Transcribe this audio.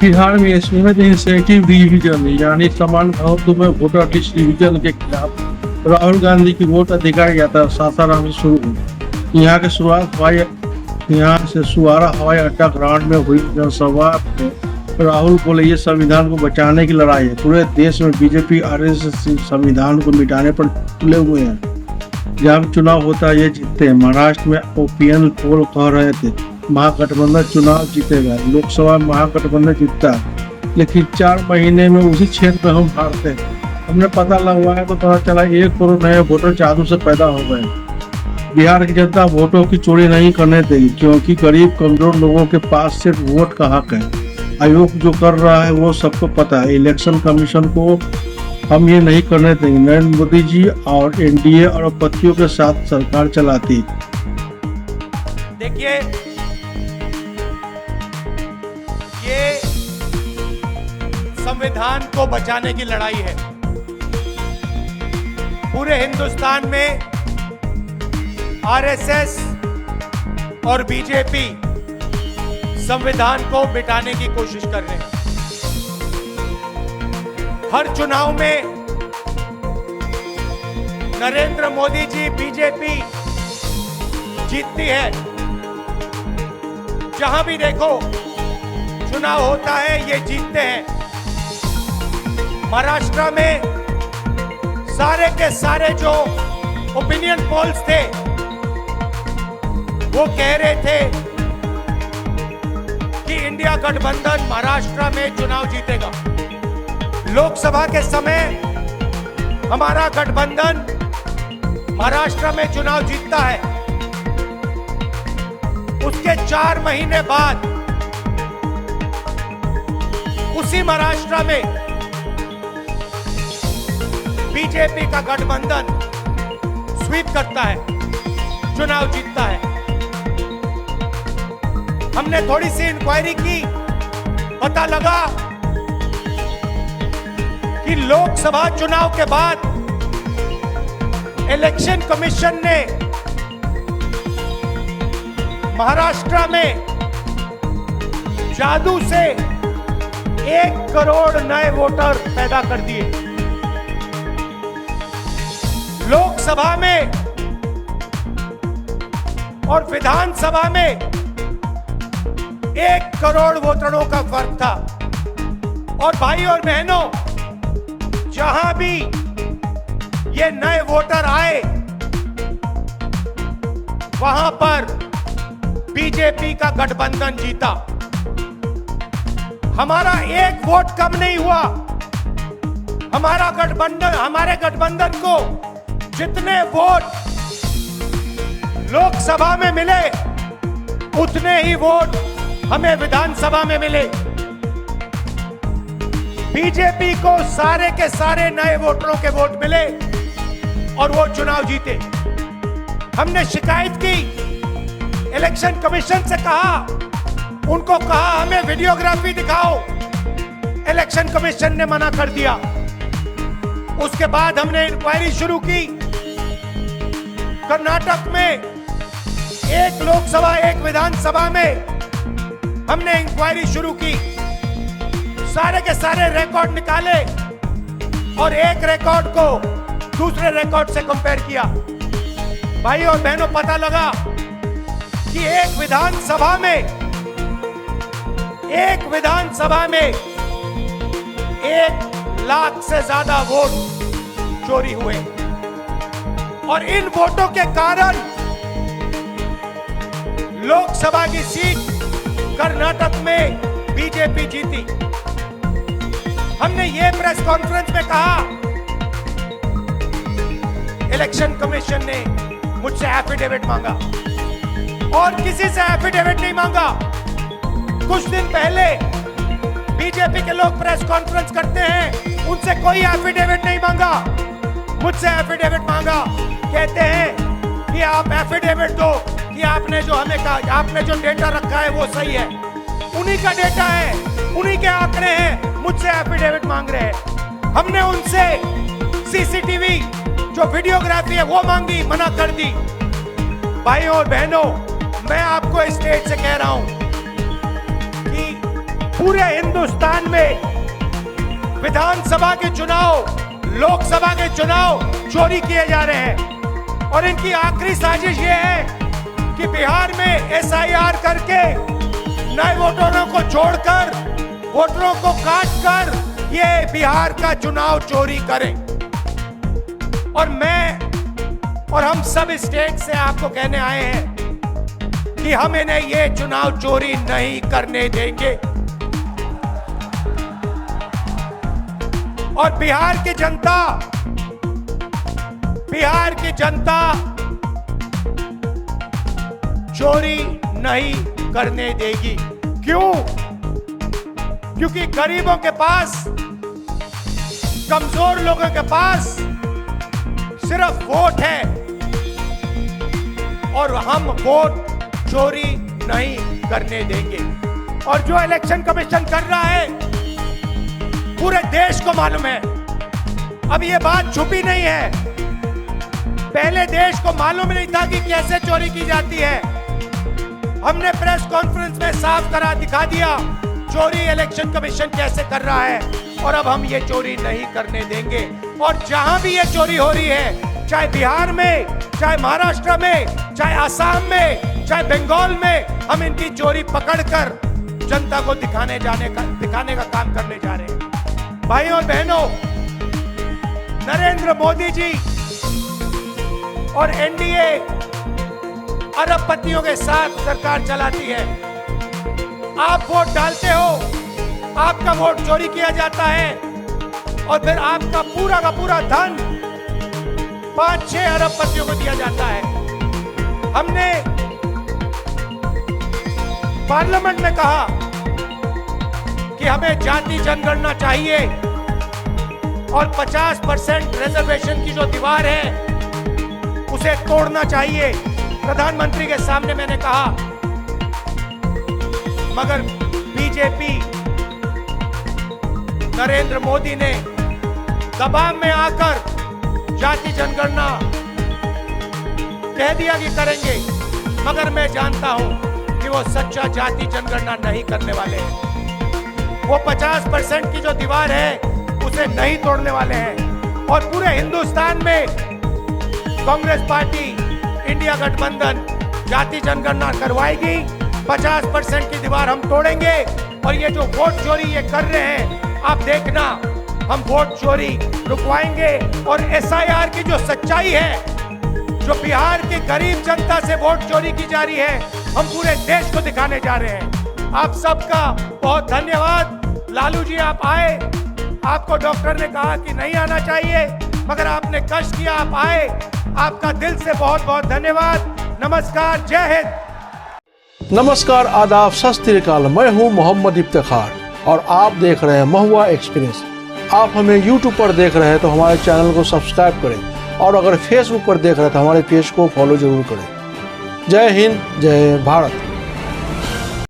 बिहार में student incentive division यानी समान भाव में वोटर लिस्ट डिवीजन के खिलाफ राहुल गांधी की वोट अधिकार यात्रा सासाराम से शुरू हुई। यहाँ से सुवारा हवाई अड्डा ग्राउंड में हुई जनसभा में राहुल बोले ये संविधान को बचाने की लड़ाई है। पूरे देश में बीजेपी आरएसएस संविधान को मिटाने पर तुले हुए हैं। जब चुनाव होता है ये जीतते हैं। महाराष्ट्र में ओपिनियन पोल कह रहे थे महागठबंधन चुनाव जीतेगा, लोकसभा में महागठबंधन जीतता है, लेकिन 4 महीने में उसी क्षेत्र में हम हारते हैं। हमने पता लगवाया तो पता चला 1 करोड़ नए वोटर जादू से पैदा हो गए। बिहार की जनता वोटों की चोरी नहीं करने देगी, क्योंकि गरीब कमजोर लोगों के पास सिर्फ वोट का हक है। आयोग जो कर रहा है वो सबको पता है। इलेक्शन कमीशन को हम ये नहीं करने देंगे। नरेंद्र मोदी जी और एनडीए और पतियों के साथ सरकार चलाती। देखिए, ये संविधान को बचाने की लड़ाई है। पूरे हिंदुस्तान में आरएसएस और बीजेपी संविधान को मिटाने की कोशिश कर रहे हैं। हर चुनाव में नरेंद्र मोदी जी बीजेपी जीतती है। जहां भी देखो चुनाव होता है ये जीतते हैं। महाराष्ट्र में सारे के सारे जो ओपिनियन पोल्स थे वो कह रहे थे कि इंडिया गठबंधन महाराष्ट्र में चुनाव जीतेगा। लोकसभा के समय हमारा गठबंधन महाराष्ट्र में चुनाव जीतता है। उसके 4 महीने बाद उसी महाराष्ट्र में बीजेपी का गठबंधन स्वीप करता है, चुनाव जीतता है। हमने थोड़ी सी इंक्वायरी की, पता लगा कि लोकसभा चुनाव के बाद इलेक्शन कमीशन ने महाराष्ट्र में जादू से 1 करोड़ नए वोटर पैदा कर दिए। लोकसभा में और विधानसभा में 1 करोड़ वोटरों का फर्क था। और भाई और बहनों, जहां भी ये नए वोटर आए वहां पर बीजेपी का गठबंधन जीता। हमारा 1 वोट कम नहीं हुआ। हमारे गठबंधन को जितने वोट लोकसभा में मिले उतने ही वोट हमें विधानसभा में मिले। बीजेपी को सारे के सारे नए वोटरों के वोट मिले और वो चुनाव जीते। हमने शिकायत की, इलेक्शन कमीशन से कहा, उनको कहा हमें वीडियोग्राफी दिखाओ। इलेक्शन कमीशन ने मना कर दिया। उसके बाद हमने इंक्वायरी शुरू की। कर्नाटक में 1 लोकसभा 1 विधानसभा में हमने इंक्वायरी शुरू की। सारे के सारे रिकॉर्ड निकाले और एक रिकॉर्ड को दूसरे रिकॉर्ड से कंपेयर किया। भाई और बहनों, पता लगा कि एक विधानसभा में 1 लाख से ज्यादा वोट चोरी हुए। और इन वोटों के कारण लोकसभा की सीट कर्नाटक में बीजेपी जीती। हमने ये प्रेस कॉन्फ्रेंस में कहा, इलेक्शन कमीशन ने मुझसे एफिडेविट मांगा और किसी से एफिडेविट नहीं मांगा। कुछ दिन पहले बीजेपी के लोग प्रेस कॉन्फ्रेंस करते हैं, उनसे कोई एफिडेविट नहीं मांगा। मुझसे एफिडेविट मांगा। कहते हैं कि आप एफिडेविट दो कि आपने जो हमें कहा, आपने जो डेटा रखा है वो सही है। उन्हीं का डेटा है, उन्हीं के आंकड़े हैं, मुझसे एफिडेविट मांग रहे हैं। हमने उनसे सीसीटीवी जो वीडियोग्राफी है वो मांगी, मना कर दी। भाइयों और बहनों, मैं आपको इस स्टेज से कह रहा हूं कि पूरे हिंदुस्तान में विधानसभा के चुनाव, लोकसभा के चुनाव चोरी किए जा रहे हैं। और इनकी आखिरी साजिश ये है कि बिहार में एसआईआर करके नए वोटरों को जोड़कर, वोटरों को काट कर ये बिहार का चुनाव चोरी करें। और मैं और हम सब स्टेट से आपको कहने आए हैं कि हम इन्हें ये चुनाव चोरी नहीं करने देंगे। और बिहार की जनता चोरी नहीं करने देगी। क्यों? क्योंकि गरीबों के पास, कमजोर लोगों के पास सिर्फ वोट है और हम वोट चोरी नहीं करने देंगे। और जो इलेक्शन कमीशन कर रहा है पूरे देश को मालूम है। अब ये बात छुपी नहीं है। पहले देश को मालूम नहीं था कि कैसे चोरी की जाती है। हमने प्रेस कॉन्फ्रेंस में साफ करा दिखा दिया चोरी इलेक्शन कमीशन कैसे कर रहा है। और अब हम ये चोरी नहीं करने देंगे। और जहां भी ये चोरी हो रही है, चाहे बिहार में, चाहे महाराष्ट्र में, चाहे असम में, चाहे बंगाल में, हम इनकी चोरी पकड़कर जनता को दिखाने का काम करने जा रहे हैं। भाइयों और बहनों, नरेंद्र मोदी जी और एनडीए अरबपतियों के साथ सरकार चलाती है। आप वोट डालते हो, आपका वोट चोरी किया जाता है और फिर आपका पूरा का पूरा धन 5-6 अरबपतियों को दिया जाता है। हमने पार्लियामेंट में कहा कि हमें जाति जनगणना चाहिए और 50% रिजर्वेशन की जो दीवार है उसे तोड़ना चाहिए। प्रधानमंत्री के सामने मैंने कहा, मगर बीजेपी, नरेंद्र मोदी ने दबाव में आकर जाति जनगणना कह दिया कि करेंगे। मगर मैं जानता हूं कि वो सच्चा जाति जनगणना नहीं करने वाले हैं। वो 50% की जो दीवार है उसे नहीं तोड़ने वाले हैं। और पूरे हिंदुस्तान में कांग्रेस पार्टी, इंडिया गठबंधन जाति जनगणना करवाएगी। 50% की दीवार हम तोड़ेंगे। और ये जो वोट चोरी ये कर रहे हैं, आप देखना, हम वोट चोरी रुकवाएंगे। और एसआईआर की जो सच्चाई है, जो बिहार की गरीब जनता से वोट चोरी की जा रही है, हम पूरे देश को दिखाने जा रहे हैं। आप सबका बहुत धन्यवाद। लालू जी, आप आए, आपको डॉक्टर ने कहा कि नहीं आना चाहिए, मगर आपने कष्ट किया, आप आए। आपका दिल से बहुत बहुत धन्यवाद। नमस्कार, जय हिंद। नमस्कार, आदाब, सत श्री अकाल। मैं हूं मोहम्मद इफ्तिखार और आप देख रहे हैं महुआ एक्सप्रेस। आप हमें YouTube पर देख रहे हैं तो हमारे चैनल को सब्सक्राइब करें और अगर Facebook पर देख रहे हैं तो हमारे पेज को फॉलो जरूर करें। जय हिंद, जय भारत।